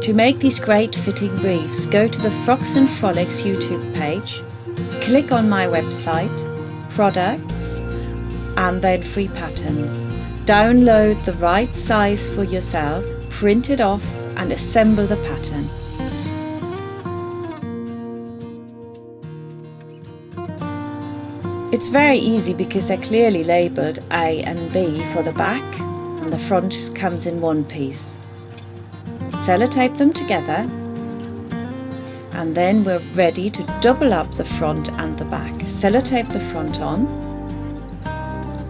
To make these great fitting briefs, go to the Frocks and Frolics YouTube page, click on my website, products, and then free patterns. Download the right size for yourself, print it off and assemble the pattern. It's very easy because they're clearly labelled A and B for the back, and the front comes in one piece. Sellotape them together, and then we're ready to double up the front and the back. Sellotape the front on,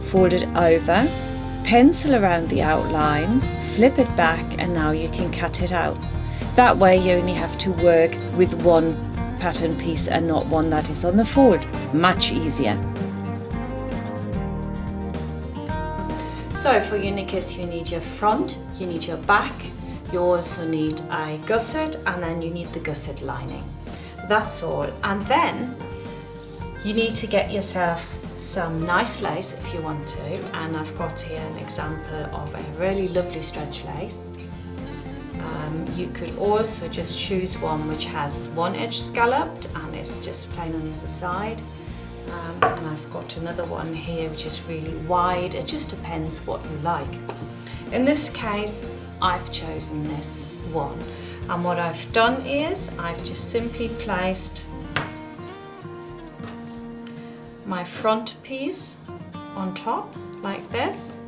fold it over, pencil around the outline, flip it back, and now you can cut it out. That way you only have to work with one pattern piece and not one that is on the fold. Much easier. So for your knickers you need your front, you need your back, you also need a gusset, and then you need the gusset lining. That's all. And then you need to get yourself some nice lace if you want to, and I've got here an example of a really lovely stretch lace. You could also just choose one which has one edge scalloped and it's just plain on the other side. And I've got another one here which is really wide. It just depends what you like. In this case, I've chosen this one, and what I've done is I've just simply placed my front piece on top like this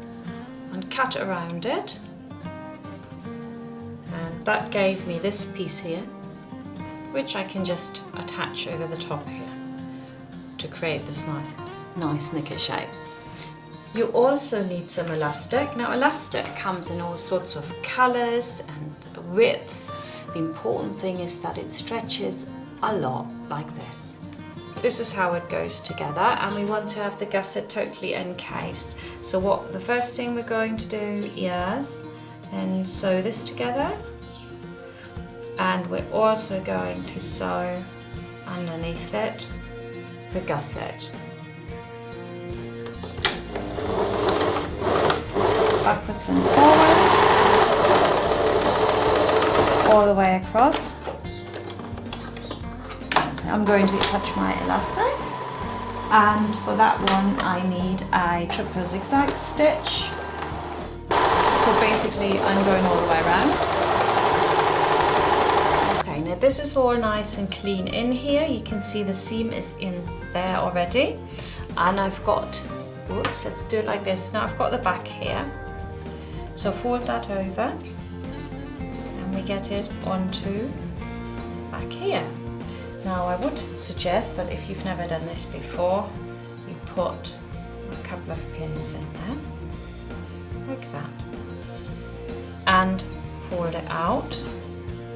and cut around it, and that gave me this piece here which I can just attach over the top here to create this nice knicker shape. You also need some elastic. Now elastic comes in all sorts of colours and widths. The important thing is that it stretches a lot like this. This is how it goes together, and we want to have the gusset totally encased. So the first thing we're going to do is and sew this together, and we're also going to sew underneath it the gusset. Backwards and forwards, all the way across. So I'm going to attach my elastic, and for that one I need a triple zigzag stitch. So basically I'm going all the way around. Okay, now this is all nice and clean in here. You can see the seam is in there already, and I've got, whoops, let's do it like this. Now I've got the back here. So fold that over and we get it onto back here. Now I would suggest that if you've never done this before, you put a couple of pins in there, like that, and fold it out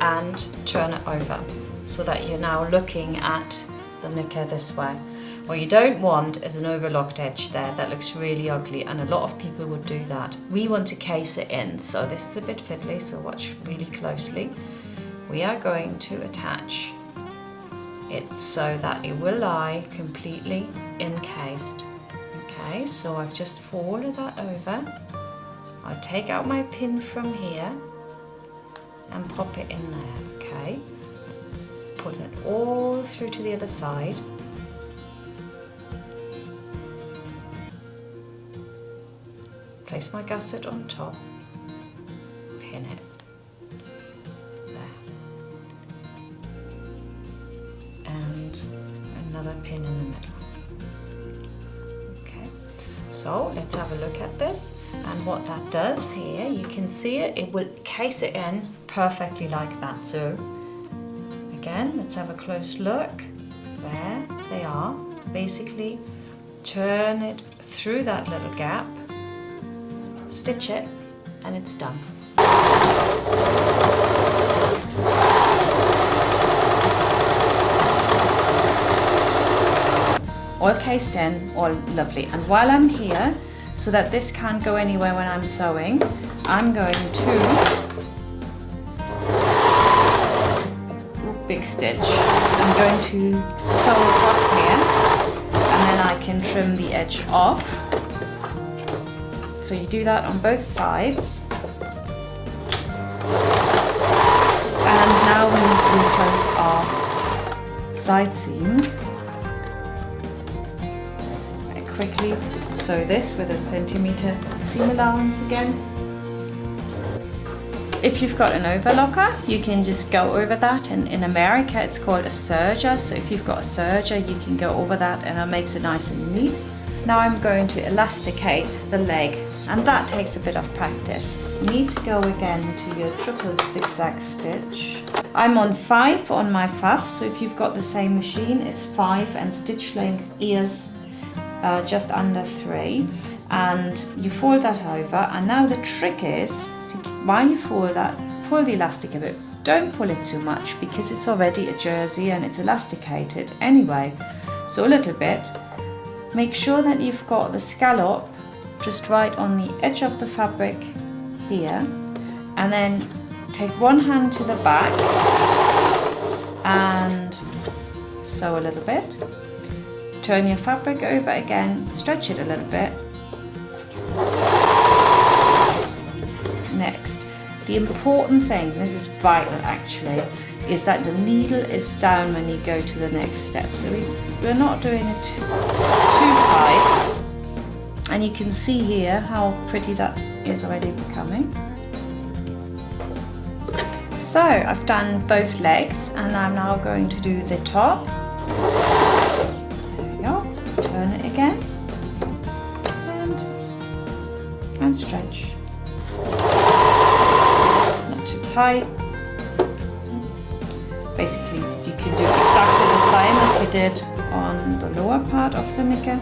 and turn it over so that you're now looking at the knicker this way. What you don't want is an overlocked edge there. That looks really ugly, and a lot of people would do that. We want to case it in, so this is a bit fiddly, so watch really closely. We are going to attach it so that it will lie completely encased. Okay, so I've just folded that over. I'll take out my pin from here and pop it in there, okay? Pull it all through to the other side. Place my gusset on top, pin it there, and another pin in the middle. Okay, so let's have a look at this, and what that does here, you can see it will case it in perfectly like that. So again, let's have a close look. There they are. Basically, turn it through that little gap, stitch it, and it's done. All cased in, all lovely. And while I'm here, so that this can't go anywhere when I'm sewing, I'm going to big stitch. I'm going to sew across here, and then I can trim the edge off. So you do that on both sides, side seams. I quickly sew this with a centimeter seam allowance again. If you've got an overlocker, you can just go over that, and in America it's called a serger, so if you've got a serger you can go over that and it makes it nice and neat. Now I'm going to elasticate the leg, and that takes a bit of practice. You need to go again to your triple zigzag stitch. I'm on 5 on my faff, so if you've got the same machine it's 5, and stitch length is just under 3, and you fold that over. And now the trick is, while you fold that, pull the elastic a bit. Don't pull it too much because it's already a jersey and it's elasticated anyway, so a little bit. Make sure that you've got the scallop just right on the edge of the fabric here, and then take one hand to the back and sew a little bit. Turn your fabric over again, stretch it a little bit. Next, the important thing, this is vital actually, is that the needle is down when you go to the next step. So we're not doing it too tight. And you can see here how pretty that is already becoming. So I've done both legs, and I'm now going to do the top. There we go. Turn it again. And stretch. Too tight. Basically you can do exactly the same as you did on the lower part of the knicker.